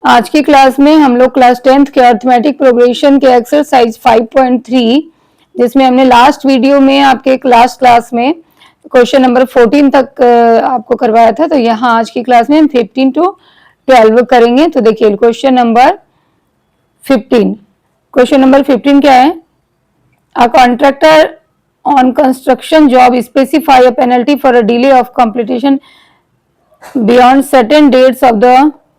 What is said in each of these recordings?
आज की क्लास में हम लोग क्लास 10th के अर्थमेटिक प्रोग्रेशन के एक्सरसाइज 5.3 जिसमें हमने लास्ट वीडियो में आपके लास्ट क्लास में क्वेश्चन नंबर 14 तक आपको करवाया था। तो यहाँ आज की क्लास में हम 15 to 12 करेंगे। तो देखिए क्वेश्चन नंबर 15 क्या है? A contractor on construction job specify a penalty for a delay of completion beyond certain dates of the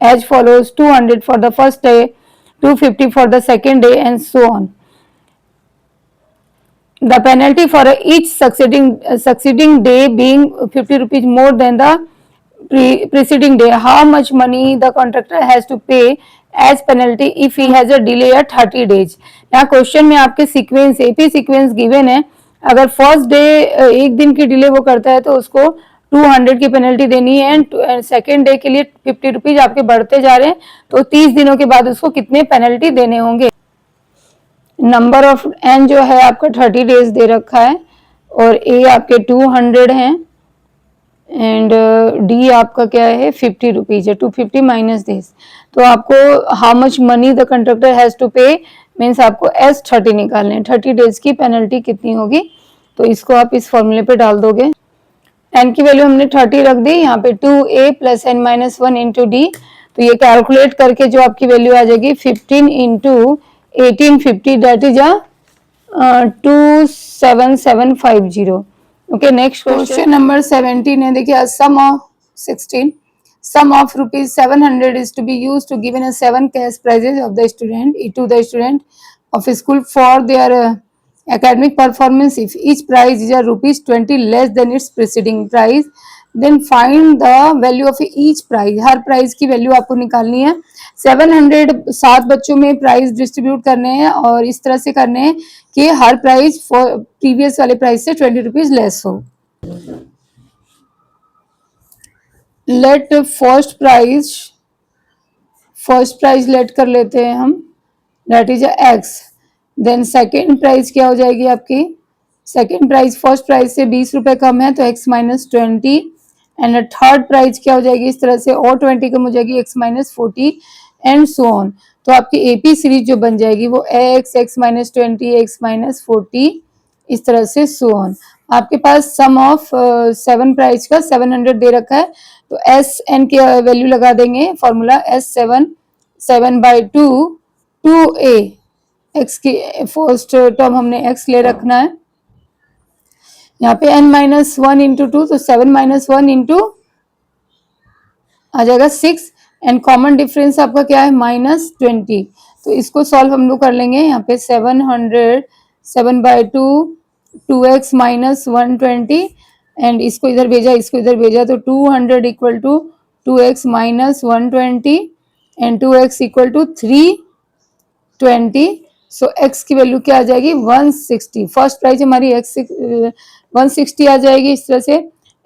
as follows: 200 for the first day, 250 for the second day, and so on. The penalty for each succeeding day being 50 rupees more than the preceding day. How much money the contractor has to pay as penalty if he has a delay at 30 days? यहाँ question में आपके sequence AP sequence given है। अगर first day एक दिन की delay वो करता है तो उसको 200 की पेनल्टी देनी है एंड सेकेंड डे के लिए 50 रुपीज आपके बढ़ते जा रहे हैं। तो 30 दिनों के बाद उसको कितने पेनल्टी देने होंगे? नंबर ऑफ एन जो है आपका 30 डेज दे रखा है और ए आपके 200 हैं एंड डी आपका क्या है 50 रुपीज है। 250 माइनस दिस, तो आपको how much money the contractor has to pay means आपको एस 30 निकालने हैं। 30 डेज की पेनल्टी कितनी होगी? तो इसको आप इस फॉर्मूले पे डाल दोगे। एन की वैल्यू हमने 30 रख दी, यहाँ पे 2a plus N minus 1 into d. तो ये कैलकुलेट करके जो आपकी वैल्यू आ जाएगी 15 into 1850 that is 27750। Okay, next question number 17 है। देखिए sum of rupees 700 is to be use to given 7 cash prizes of the student of school for their academic performance. If each prize is rupees 20 less than its preceding prize, then find the value of each prize. हर prize की value आपको निकालनी है। 700 7 बच्चों में prize distribute करने हैं और इस तरह से करने हैं कि हर प्राइज प्रीवियस वाले प्राइज से 20 रुपीज लेस हो। लेट फर्स्ट प्राइज लेट कर लेते हैं हम, that is X. Then second prize क्या हो जाएगी आपकी? सेकेंड प्राइस फर्स्ट प्राइस से 20 रुपए कम है तो x minus 20 and third price क्या हो जाएगी इस तरह से और 20 कम हो जाएगी x minus 40 and so on. तो आपकी एपी सीरीज जो बन जाएगी वो x माइनस 20 x माइनस 40 इस तरह से सो ऑन। आपके पास सम ऑफ 7 प्राइस का 700 दे रखा है तो एस एन की वैल्यू लगा देंगे। Formula S7 by 2a x की फर्स्ट टर्म हमने x ले रखना है। यहाँ पे n माइनस 1 इंटू 2 तो 7 माइनस 1 इंटू आ जाएगा 6 एंड कॉमन डिफरेंस आपका क्या है माइनस 20। तो इसको सॉल्व हम लोग कर लेंगे। यहाँ पे 7 बाई 2x माइनस 120 एंड इसको इधर भेजा तो 200 equal to 2x minus 120 and 2x equal to 320। So x की वैल्यू क्या आ जाएगी 160। फर्स्ट प्राइज हमारी x 160 आ जाएगी इस तरह से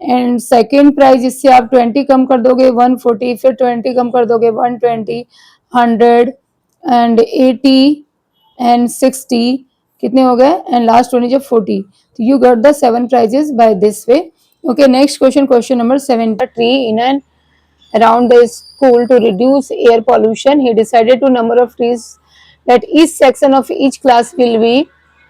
एंड सेकेंड प्राइज इससे आप 20 कम कर दोगे 140, फिर 20 कम कर दोगे 120, 100 एंड 80 एंड 60 कितने हो गए एंड लास्ट वन इज 40। तो you got the 7 prizes by this way. Okay, next question number 7। Tree in and around the school to reduce air pollution. He decided to number of trees that each section of each class will be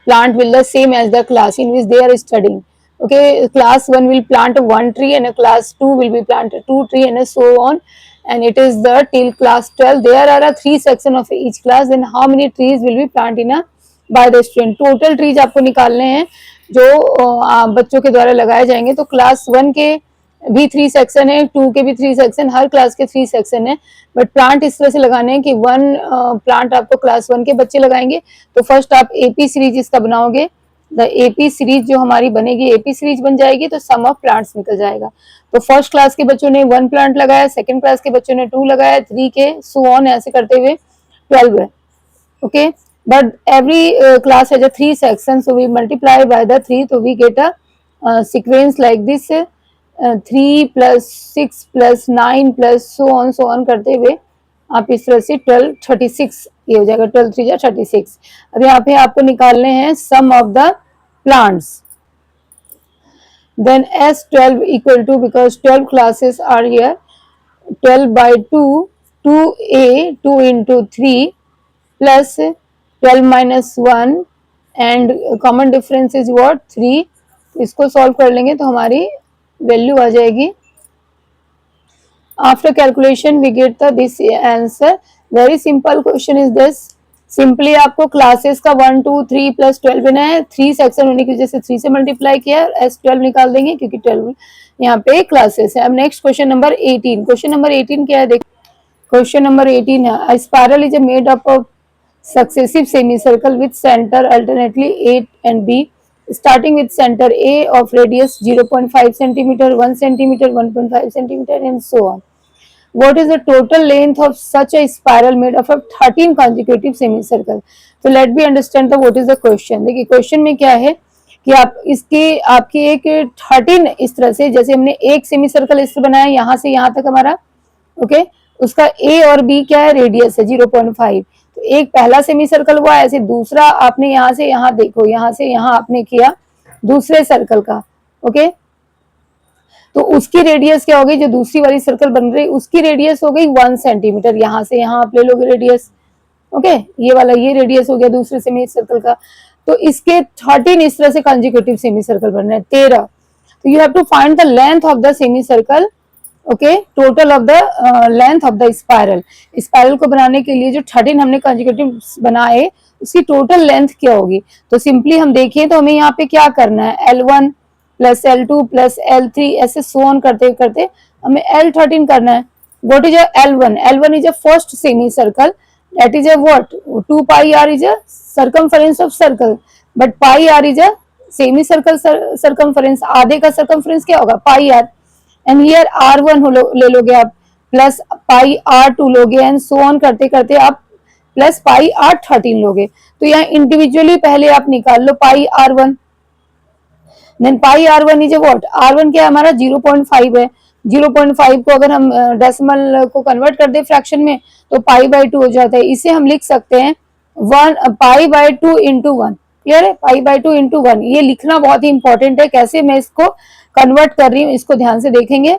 the same as the class in which they are studying. Okay, class 1 will plant 1 tree and a class 2 will be planted 2 tree and so on, and it is the till class 12 there are 3 section of each class. Then how many trees will be planted by the student? Total trees आपको निकालने हैं जो बच्चों के द्वारा लगाए जाएंगे। तो क्लास 1 के भी 3 सेक्शन है, 2 के भी 3 सेक्शन, हर क्लास के 3 सेक्शन है। बट प्लांट इस तरह से लगाने हैं कि 1 प्लांट आपको क्लास 1 के बच्चे लगाएंगे। तो फर्स्ट आप एपी सीरीज इसका बनाओगे। द एपी सीरीज जो हमारी बनेगी एपी सीरीज बन जाएगी तो सम ऑफ प्लांट्स निकल जाएगा। तो फर्स्ट क्लास के बच्चों ने 1 प्लांट लगाया, सेकेंड क्लास के बच्चों ने 2 लगाया, 3 के सो ऑन ऐसे करते हुए 12 है। Okay, but every class has 3 section so we multiply by the 3 तो we get a sequence like this 3 plus 6 plus 9 plus so on करते हुए आप इस तरह से 12 36 ये हो जाएगा। 12 3 36। अब यहाँ पे आपको निकालने हैं sum of the plants. Then S12 equal to because 12 classes are here 12 by 2 2a 2 into 3 plus 12 minus 1 and common difference is what 3. इसको सॉल्व कर लेंगे तो हमारी वैल्यू आ जाएगी. After calculation we get the this answer. Very simple question is this. Simply आपको classes का 1 2 3 plus 12 लेना है. 3 सेक्शन होने की वजह से 3 से मल्टीप्लाई किया, S12 निकाल देंगे क्योंकि 12 यहाँ पे क्लासेस है. अब next question number 18. Question number 18 क्या है देखिए. क्वेश्चन नंबर 18 है. A spiral is made up of successive semicircle with center alternately A and B, starting with center A of radius 0.5 centimeter, 1 centimeter, 1.5 centimeter, and so on. What is the total length of such a spiral made up of 13 consecutive semicircle? So let me understand the what is the question. देखिए question में क्या है कि आप इसके आपकी एक 13 इस तरह से, जैसे हमने एक सेमी सर्कल इस बनाया यहाँ से यहाँ तक हमारा, ओके, उसका ए और बी क्या है, रेडियस है 0.5. तो एक पहला सेमी सर्कल हुआ, ऐसे दूसरा आपने यहाँ से यहाँ देखो, यहाँ से यहाँ आपने किया दूसरे सर्कल का, ओके. तो उसकी रेडियस क्या होगी, जो दूसरी वाली सर्कल बन रही उसकी रेडियस हो गई 1 सेंटीमीटर. यहाँ से यहाँ आप ले लोगे रेडियस, ओके. ये वाला ये रेडियस हो गया दूसरे सेमी सर्कल का. तो इसके 13 इस तरह से कंसेक्यूटिव सेमी सर्कल बन रहे हैं, 13. तो you have to find the length of the semi circle, okay, total of the length of the spiral. Spiral को बनाने के लिए जो 13 हमने कंसेक्यूटिव बनाए उसकी टोटल लेंथ क्या होगी. तो सिंपली हम देखें तो हमें यहाँ पे क्या करना है, L1 plus L2 plus L3 ऐसे सो ऑन करते करते हमें L13 करना है. What is L1? L1 is a first semi circle, that is a what, 2 pi r is a circumference of circle, but pi r is a semi circle circumference. आधे का circumference क्या होगा, पाई r. And here R1 ले लोगे आप, plus pi R2 लोगे, and so on करते करते आप प्लस पाई R13 लोगे. तो यहाँ इंडिविजुअली पहले आप निकाल लो pi R1, then pi R1 is what, R1 क्या हमारा 0.5 है. 0.5 को अगर हम डेसिमल को कन्वर्ट कर दे फ्रैक्शन में तो पाई बाय 2 हो जाता है. इसे हम लिख सकते हैं 1 पाई बाय 2 इंटू 1. क्लियर है, पाई बाय 2 इंटू 1. ये लिखना बहुत ही इंपॉर्टेंट है, कैसे मैं इसको कन्वर्ट कर रही हूँ इसको ध्यान से देखेंगे.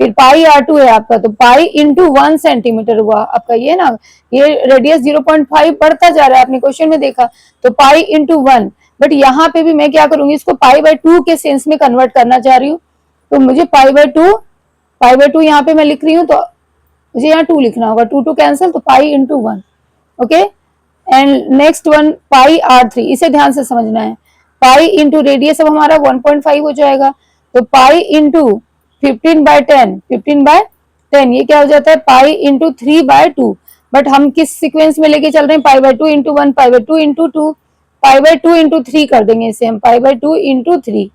फिर पाई R2 है आपका, तो पाई इंटू 1 सेंटीमीटर हुआ आपका, ये ना, ये रेडियस 0.5 बढ़ता जा रहा है, आपने क्वेश्चन में देखा. तो पाई इंटू 1, बट यहाँ पे भी मैं क्या करूंगी, इसको पाई बाय 2 के सेंस में कन्वर्ट करना चाह रही हूँ. तो मुझे पाई बाय 2 यहाँ पे मैं लिख रही हूँ, तो मुझे यहाँ 2 लिखना होगा, 2 कैंसिल, तो pi into 1, okay. And next one pi R3, इसे ध्यान से समझना है. पाई इंटू रेडियस अब हमारा 1.5 हो जाएगा, तो पाई इंटू 15/10, ये क्या हो जाता है, पाई इंटू 3/2. बट हम किस सीक्वेंस में लेके चल रहे हैं, पाई by 2 into 1, pi by 2 into 2, pi by 2 into 3 कर देंगे इसे हम, पाई बाय 2 इंटू 3.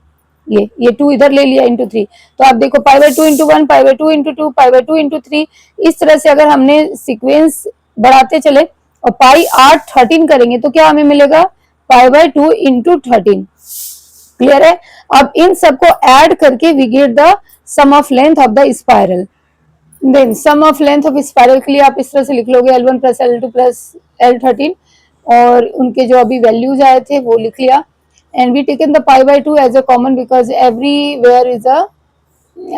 ये 2 इधर ले लिया इंटू 3. तो आप देखो पाई by 2 into 1, pi by 2 into 2, pi by 2 into 3. इस तरह से अगर हमने सीक्वेंस बढ़ाते चले और पाई R13 करेंगे तो क्या हमें मिलेगा, पाई बाय 2 इंटू 13. क्लियर है. अब इन सबको ऐड करके we get the sum of length of the spiral. Then sum of length of spiral के लिए आप इस तरह से लिख लोगे L1 plus L2 plus L13, और उनके जो अभी वैल्यूज आए थे वो लिख लिया. And we taken the pi by 2 as a common because everywhere is a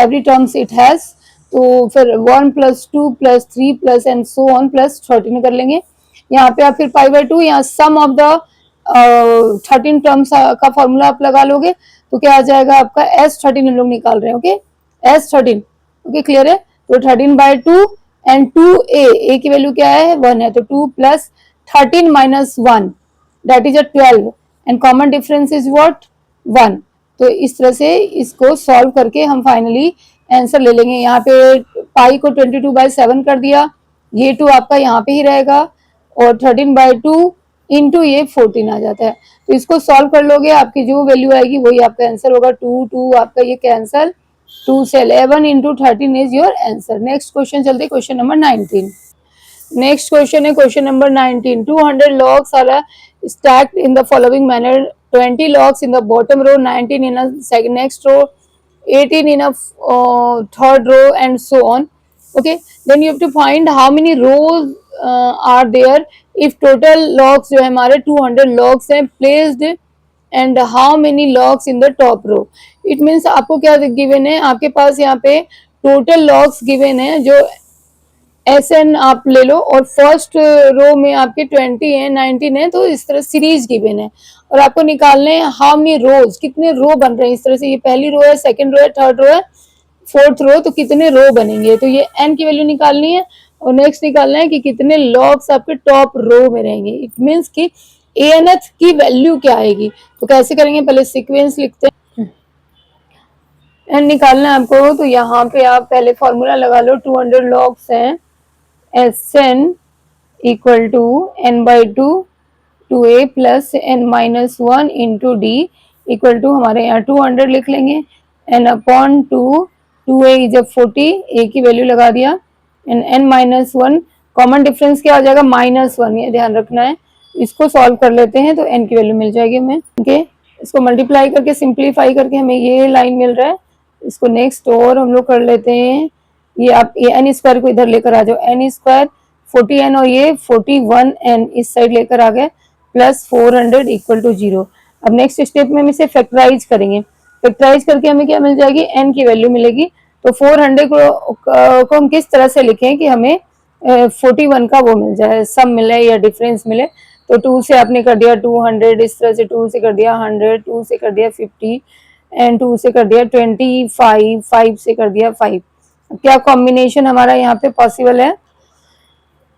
every terms it has. तो फिर 1 plus 2 plus 3 plus and so on plus 13 कर लेंगे. यहाँ पे आप फिर पाई बाय 2, यहाँ सम ऑफ द 13 टर्म्स का फॉर्मूला आप लगा लोगे तो क्या आ जाएगा आपका S13 हम लोग निकाल रहे हैं, ओके, S13, ओके, क्लियर है. तो 13/2 एंड 2a की वैल्यू क्या है, 1 है, तो 2 plus 13 minus 1 that is a 12 and common difference is what, 1. तो इस तरह से इसको सॉल्व करके हम फाइनली आंसर ले लेंगे. यहाँ पे पाई को 22/7 कर दिया, ये 2 आपका यहाँ पे ही रहेगा, और 13/2 इंटू ये 14 आ जाता है. तो इसको सॉल्व कर लोगे, आपकी जो वैल्यू आएगी वही आपका आंसर होगा. 2 आपका ये कैंसल, 2 से 11 into 13 is your answer. Next question चलते, क्वेश्चन नंबर 19. नेक्स्ट क्वेश्चन है question number 19. 200 logs are stacked in the following manner: 20 logs in the bottom row, 19 in a second next row, 18 in a third row, and so on. Okay, then you have to find how many rows are there if total logs जो है हमारे 200 logs हैं placed, and how many logs in the top row. It means आपको क्या given है, आपके पास यहाँ पे total logs given है जो एस एन आप ले लो और फर्स्ट रो में आपके 20 है 19 है, तो इस तरह सीरीज गिवन है और आपको निकालने हैं हाउ मेनी रोज, कितने रो बन रहे हैं इस तरह से। ये पहली रो है, सेकंड रो है, थर्ड रो है, फोर्थ रो, तो कितने रो बनेंगे। तो ये एन की वैल्यू निकालनी है और नेक्स्ट निकालना है कि कितने लॉग्स आपके टॉप रो में रहेंगे। इट मीन्स कि ए एन एच की वैल्यू क्या आएगी। तो कैसे करेंगे, पहले सीक्वेंस लिखते हैं। एन निकालना है आपको, तो यहाँ पे आप पहले फॉर्मूला लगा लो। 200 लॉग्स हैं S N equal to N by two A plus N minus one into D equal to हमारे यहाँ 200 लिख लेंगे। N upon two A is 40, A की वैल्यू लगा दिया, and N minus one, common difference क्या हो जाएगा, -1, ये ध्यान रखना है। इसको सॉल्व कर लेते हैं तो एन की वैल्यू मिल जाएगी हमें। ओके, इसको मल्टीप्लाई करके सिंप्लीफाई करके हमें ये लाइन मिल रहा है। इसको नेक्स्ट और हम लोग कर लेते हैं, ये आप ये एन स्क्वायर को इधर लेकर आ जाओ, एन स्क्वायर 40n और ये 41n इस साइड लेकर आ गए, प्लस 400 इक्वल टू 0। अब नेक्स्ट स्टेप में हम इसे फैक्टराइज करेंगे। फैक्टराइज करके हमें क्या मिल जाएगी, n की वैल्यू मिलेगी। तो 400 को हम किस तरह से लिखें कि हमें 41 का वो मिल जाए, सम मिले या डिफरेंस मिले। तो 2 से आपने कर दिया 200, इस तरह से 2 से कर दिया 100, 2 से कर दिया 50 एंड 2 से कर दिया 25, 5 से कर दिया 5। क्या कॉम्बिनेशन हमारा यहाँ पे पॉसिबल है।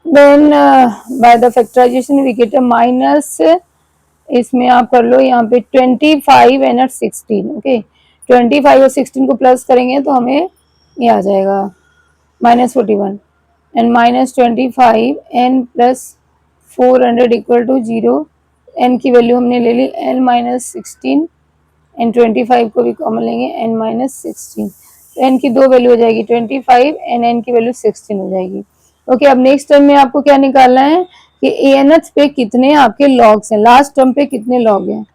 Then by the factorization we get a minus, इसमें आप कर लो यहाँ पे 25 एंड 16। ओके, 25 और 16 को प्लस करेंगे तो हमें ये आ जाएगा -41 and -25 N plus 400 equal to 0। N की वैल्यू हमने ले ली एन -16 एंड 25 को भी कॉमन लेंगे एन -16। तो एन की दो वैल्यू हो जाएगी 25 एंड एन की वैल्यू 16 हो जाएगी। ओके, अब नेक्स्ट टर्म में आपको क्या निकालना है कि ए एन एच पे कितने आपके लॉग्स हैं, लास्ट टर्म पे कितने लॉग हैं।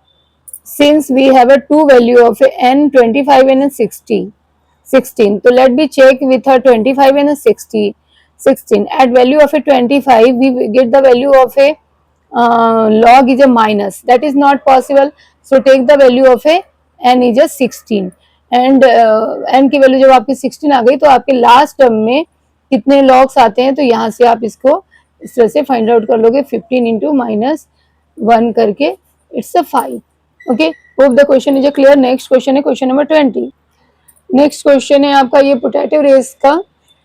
Since we have a two value of N 25 and 16, तो let be check with 25 and 16 at value of a 25 we get the value of a log is a minus, that is not possible, so take the value of a n is a 16 and n की value जब आपकी 16 आ गई तो आपके last term में कितने logs आते हैं। तो यहाँ से आप इसको इस तरह से फाइंड आउट कर लोगे, 15 इंटू -1 करके it's a 5। Okay, hope the question is clear. Next question है क्वेश्चन नंबर 20। नेक्स्ट क्वेश्चन है आपका ये पोटैटो रेस का,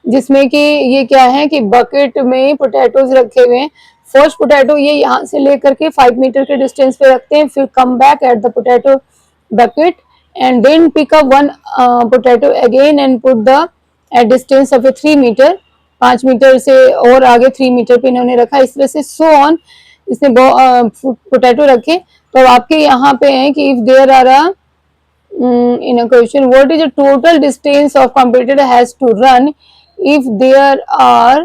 जिसमें कि ये क्या है कि बकेट में पोटैटोज रखे हुए हैं। फर्स्ट पोटैटो ये यहाँ से लेकर के 5 मीटर के डिस्टेंस पे रखते हैं, फिर come back at the potato bucket and then pick up one potato again and put the at distance of a 3 metre, 5 metre से और आगे 3 मीटर पे इन्होंने रखा। इस तरह से सो ऑन इसने पोटैटो रखे। तो आपके यहाँ पे है कि if there are in a question what is the total distance of competitor has to run if there are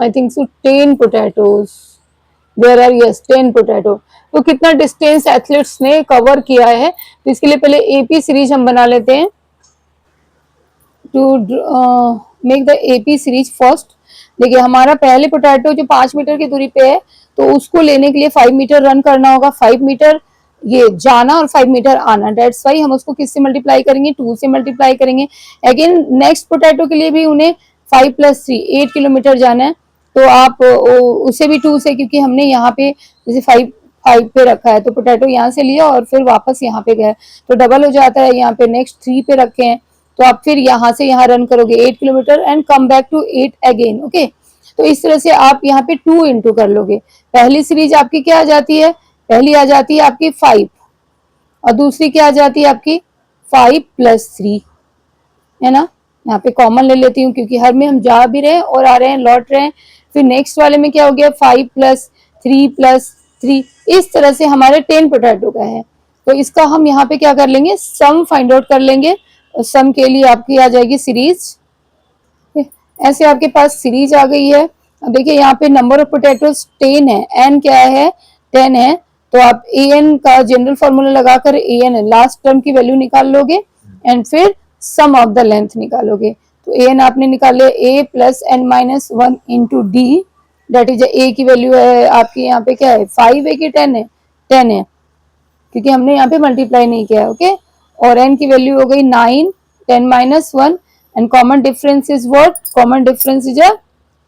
I think so 10 potatoes, there are yes 10 potato। तो कितना डिस्टेंस एथलीट्स ने कवर किया है, तो इसके लिए पहले एपी सीरीज हम बना लेते हैं। To make the AP series first, देखिए हमारा पहले पोटैटो जो 5 मीटर की दूरी पे है तो उसको लेने के लिए 5 मीटर रन करना होगा, 5 मीटर ये जाना और 5 मीटर आना। डेट्स वाई हम उसको किससे मल्टीप्लाई करेंगे, 2 से मल्टीप्लाई करेंगे। अगेन नेक्स्ट पोटैटो के लिए भी उन्हें 5 + 3 8 किलोमीटर जाना है, तो आप उसे भी 2 से, क्योंकि हमने यहाँ पे जैसे 5 पे रखा है तो पोटैटो यहाँ से लिया और फिर वापस यहाँ पे गए तो डबल हो जाता है। यहाँ पे नेक्स्ट 3 पे रखे हैं तो आप फिर यहाँ से यहाँ रन करोगे 8 kilometre and come back to 8 again. Okay, तो इस तरह से आप यहाँ पे 2 इंटू कर लोगे। पहली सीरीज आपकी क्या आ जाती है, पहली आ जाती है आपकी 5 और दूसरी क्या आ जाती है आपकी 5 + 3, है ना। यहाँ पे कॉमन ले लेती हूँ क्योंकि हर में हम जा भी रहे हैं और आ रहे हैं, लौट रहे हैं। फिर नेक्स्ट वाले में क्या हो गया 5 + 3 + 3, इस तरह से हमारे 10 पोटैटो का है। तो इसका हम यहाँ पे क्या कर लेंगे, सम फाइंड आउट कर लेंगे और सम के लिए आपकी आ जाएगी सीरीज। ऐसे आपके पास सीरीज आ गई है। अब देखिए यहाँ पे नंबर ऑफ पोटैटोज 10 है, एन क्या है 10 है, तो आप ए एन का जनरल फॉर्मूला लगाकर ए एन लास्ट टर्म की वैल्यू निकाल लोगे एंड फिर सम ऑफ द लेंथ निकालोगे। तो ए एन आपने निकाले a + n-1 into D, that is a की वैल्यू है आपकी यहाँ पे क्या है 5 है कि 10 है, 10 है क्योंकि हमने यहाँ पे मल्टीप्लाई नहीं किया। ओके, और n की वैल्यू हो गई 9, 10 - 1 and common difference is what? Common difference is a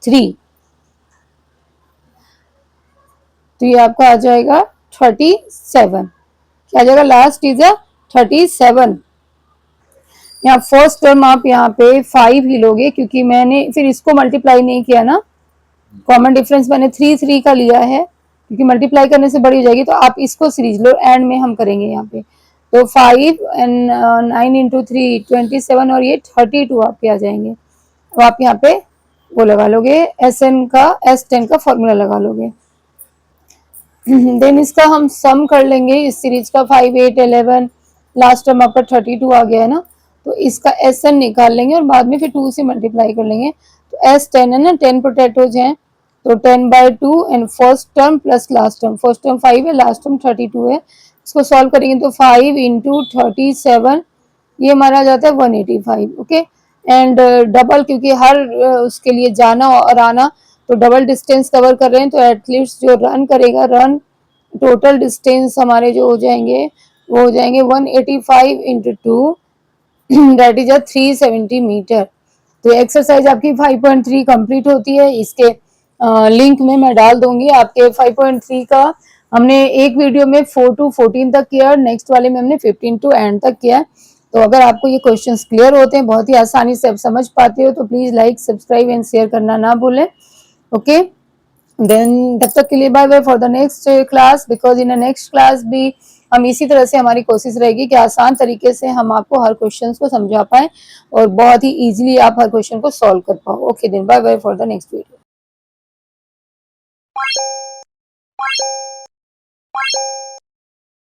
3. तो ये आपका आ जाएगा 37. क्या आ जाएगा? Last is a 37. यहाँ फर्स्ट टर्म आप यहाँ पे 5 ही लोगे क्योंकि मैंने फिर इसको मल्टीप्लाई नहीं किया ना, कॉमन डिफरेंस मैंने 3 का लिया है क्योंकि मल्टीप्लाई करने से बड़ी हो जाएगी, तो आप इसको सीरीज लो, एंड में हम करेंगे यहाँ पे। तो 5 एंड 9 इंटू 3 27 और ये 32 आपके आ जाएंगे। तो आप यहाँ पे वो लगा लोगे, S10 का फॉर्मूला लगा लोगे। देन इसका हम सम कर लेंगे इस सीरीज का, 5 8 11, लास्ट टर्म आपका 32 आ गया है ना, तो इसका SN निकाल लेंगे और बाद में फिर 2 से मल्टीप्लाई कर लेंगे। तो S10 है ना, 10 पोटैटोज हैं, तो 10/2 and first term plus last term, first term 5 है, लास्ट टर्म 32 है। इसको सॉल्व करेंगे तो 5 इंटू 37, ये हमारा आ जाता है 185। ओके, एंड डबल क्योंकि हर उसके लिए जाना और आना, तो डबल डिस्टेंस कवर कर रहे हैं, तो एटलीस्ट जो रन करेगा, रन टोटल डिस्टेंस हमारे जो हो जाएंगे वो हो जाएंगे 185 इंटू 2 दैट इज 370 मीटर। तो एक्सरसाइज आपकी 5.3 कंप्लीट होती है। इसके लिंक में मैं डाल दूंगी। आपके 5.3 का हमने एक वीडियो में 4 to 14 तक किया, नेक्स्ट वाले में हमने 15 to एंड तक किया। तो अगर आपको ये क्वेश्चंस क्लियर होते हैं, बहुत ही आसानी से आप समझ पाते हो, तो please like, subscribe and share करना ना भूलें। ओके, देन तब तक के लिए bye bye for the next class, because in the next class भी हम इसी तरह से, हमारी कोशिश रहेगी कि आसान तरीके से हम आपको हर क्वेश्चन को समझा पाए और बहुत ही इजीली आप हर क्वेश्चन को सॉल्व कर पाओ। Okay, then bye bye for the next video.